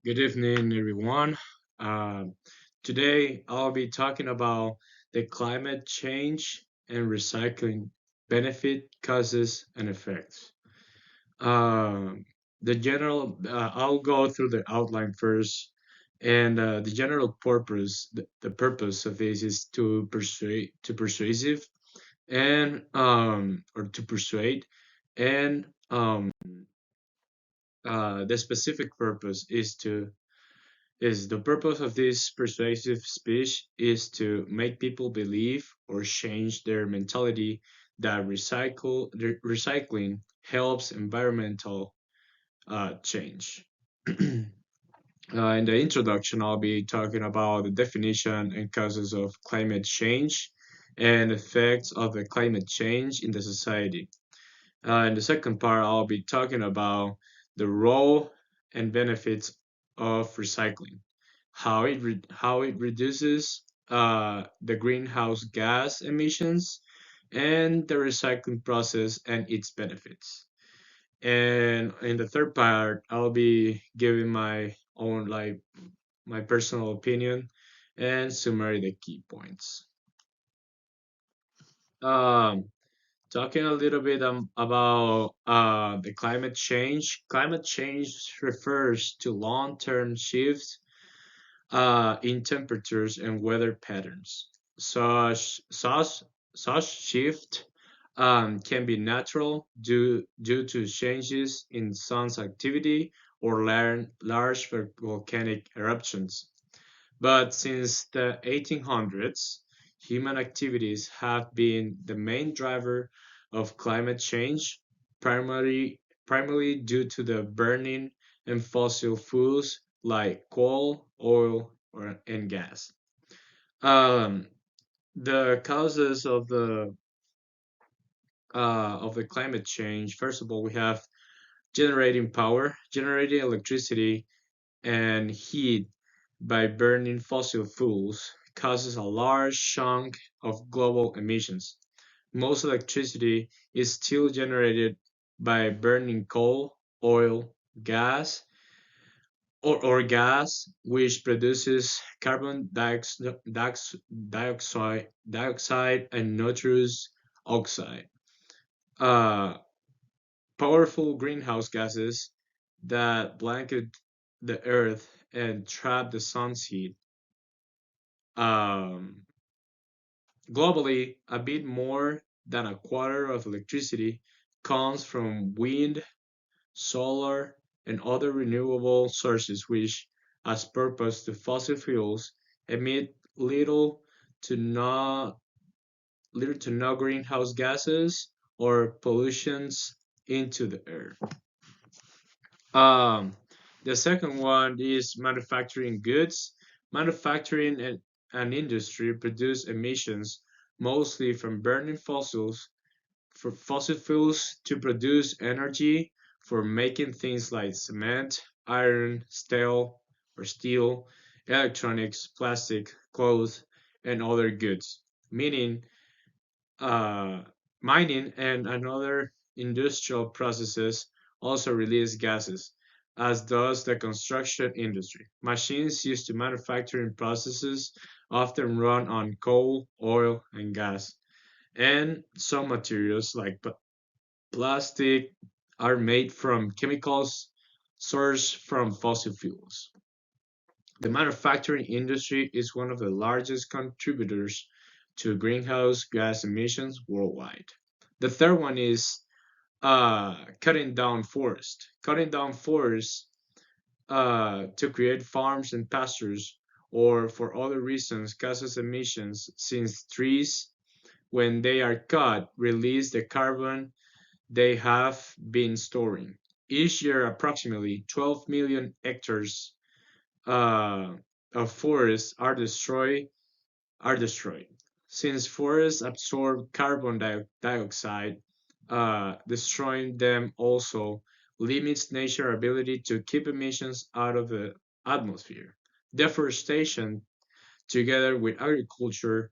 Good evening, everyone. Uh, Today, I'll be talking about the climate change and recycling benefit, causes, and effects. Um, I'll go through the outline first, and the general purpose, the purpose of this is to persuasive, and or to persuade, and the specific purpose is the purpose of this persuasive speech is to make people believe or change their mentality that recycling helps environmental change. In the introduction, I'll be talking about the definition and causes of climate change and effects of the climate change in the society. In the second part, I'll be talking about the role and benefits of recycling, how it reduces the greenhouse gas emissions, and the recycling process and its benefits. And in the third part, I'll be giving my own my personal opinion and summary the key points. Um, Talking a little bit about the climate change. Climate change refers to long-term shifts in temperatures and weather patterns. Such shift can be natural due to changes in sun's activity or large volcanic eruptions. But since the 1800s, human activities have been the main driver of climate change, primarily due to the burning of fossil fuels like coal, oil, and gas. Um, the causes of the climate change. First of all, we have generating power, generating electricity and heat by burning fossil fuels causes a large chunk of global emissions. Most electricity is still generated by burning coal, oil, gas, or gas, which produces dioxide and nitrous oxide. Uh, Powerful greenhouse gases that blanket the earth and trap the sun's heat. Um, Globally, a bit more than a quarter of electricity comes from wind, solar, and other renewable sources which, as opposed to fossil fuels, emit little to no greenhouse gases or pollutions into the air. Um, the second one is manufacturing goods. Manufacturing and an industry produce emissions mostly from burning fossil fuels to produce energy for making things like cement, iron, steel, electronics, plastic, clothes, and other goods. Meaning, uh, mining and other industrial processes also release gases, as does the construction industry. Machines used to manufacturing processes often run on coal, oil, and gas, and some materials like plastic are made from chemicals sourced from fossil fuels. The manufacturing industry is one of the largest contributors to greenhouse gas emissions worldwide. The third one is cutting down forest. Cutting down forests to create farms and pastures or for other reasons causes emissions since trees, when they are cut, release the carbon they have been storing. Each year, approximately 12 million hectares uh, of forests are destroyed. Since forests absorb carbon dioxide, destroying them also limits nature's ability to keep emissions out of the atmosphere. Deforestation, together with agriculture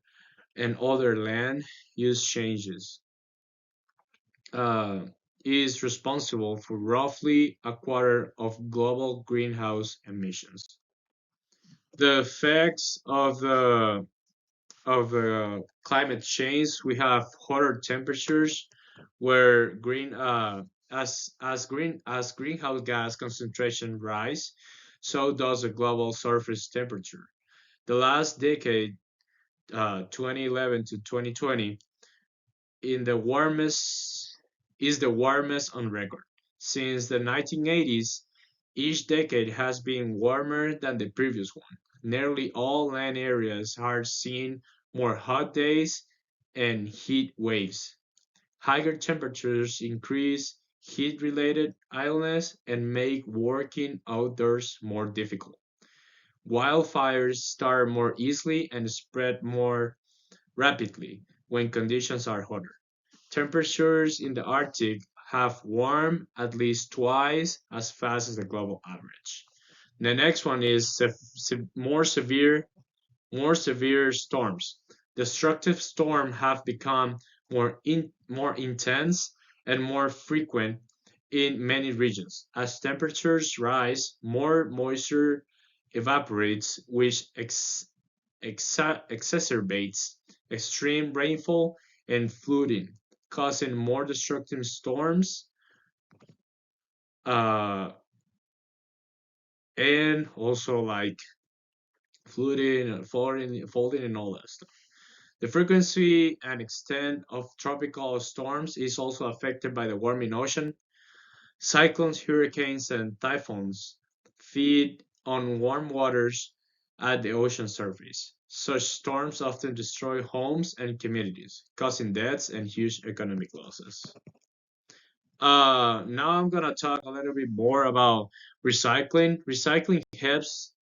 and other land use changes. Uh, is responsible for roughly a quarter of global greenhouse emissions. The effects of the climate change, we have hotter temperatures where as greenhouse gas concentration rise, so does the global surface temperature. The last decade, 2011 to 2020, in the warmest is the warmest on record. Since the 1980s, each decade has been warmer than the previous one. Nearly all land areas are seeing more hot days and heat waves. Higher temperatures increase heat-related illness and make working outdoors more difficult. Wildfires start more easily and spread more rapidly when conditions are hotter. Temperatures in the Arctic have warmed at least twice as fast as the global average. The next one is more severe storms. Destructive storms have become more intense and more frequent in many regions. As temperatures rise, more moisture evaporates, which exacerbates extreme rainfall and flooding, causing more destructive storms uh, and also like flooding and folding and all that stuff. The frequency and extent of tropical storms is also affected by the warming ocean. Cyclones, hurricanes, and typhoons feed on warm waters at the ocean surface. Such storms often destroy homes and communities, causing deaths and huge economic losses. Now I'm gonna talk a little bit more about recycling. Recycling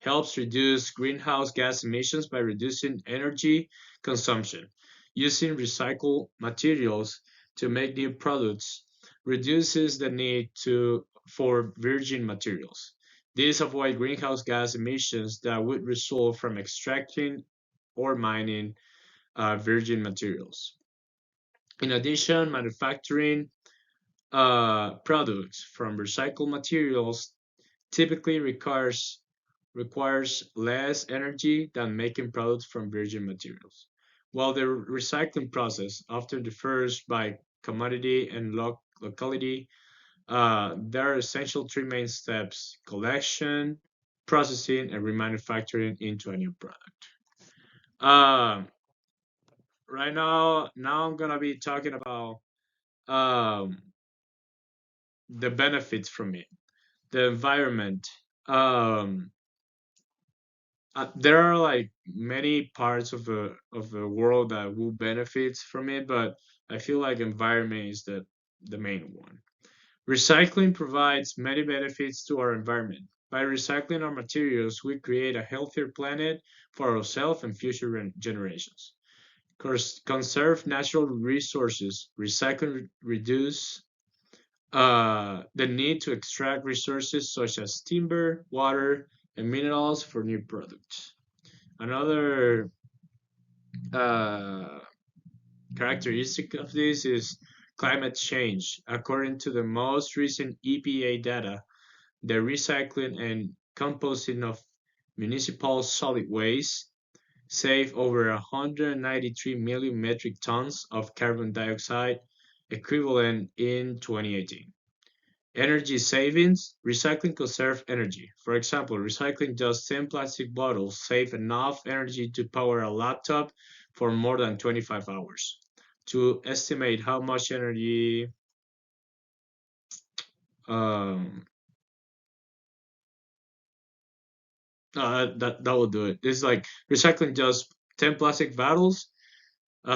helps reduce greenhouse gas emissions by reducing energy consumption. Using recycled materials to make new products reduces the need for virgin materials. These avoid greenhouse gas emissions that would result from extracting or mining virgin materials. In addition, manufacturing products from recycled materials typically requires less energy than making products from virgin materials. While the recycling process often differs by commodity and locality, there are essential three main steps: collection, processing, and remanufacturing into a new product. Um, now I'm gonna be talking about um, the benefits from it. The environment. Um, there are like many parts of the world that will benefit from it, but I feel like environment is the main one. Recycling provides many benefits to our environment. By recycling our materials, we create a healthier planet for ourselves and future generations. Conserve natural resources. Recycling reduce the need to extract resources such as timber, water, and minerals for new products. Another uh, characteristic of this is climate change. According to the most recent EPA data, the recycling and composting of municipal solid waste save over 193 million metric tons of carbon dioxide equivalent in 2018. Energy savings. Recycling conserve energy. For example, recycling just 10 plastic bottles save enough energy to power a laptop for more than 25 hours. To estimate how much energy um, that will do it. It's like recycling just 10 plastic bottles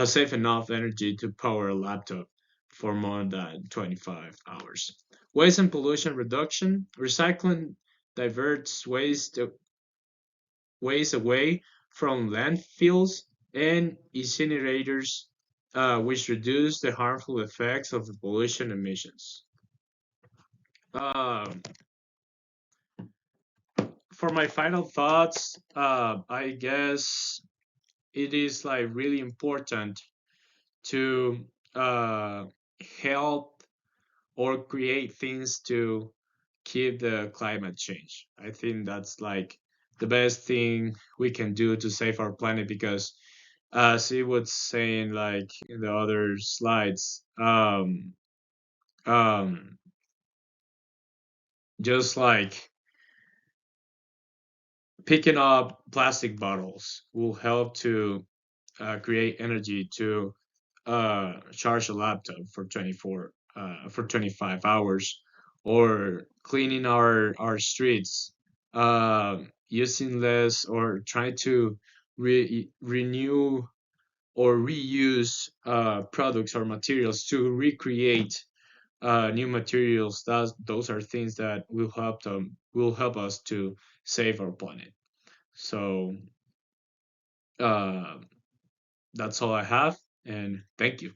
save enough energy to power a laptop for more than 25 hours. Waste and pollution reduction. Recycling diverts waste away from landfills and incinerators, which reduce the harmful effects of the pollution emissions. Um, for my final thoughts, I guess it is like really important to uh, help or create things to keep the climate change. I think that's like the best thing we can do to save our planet because as he was saying like in the other slides, um just like picking up plastic bottles will help to create energy to charge a laptop for 25 hours, or cleaning our streets, using less or trying to renew or reuse products or materials to recreate new materials. Those are things that will help us to save our planet. So uh, that's all I have, and thank you.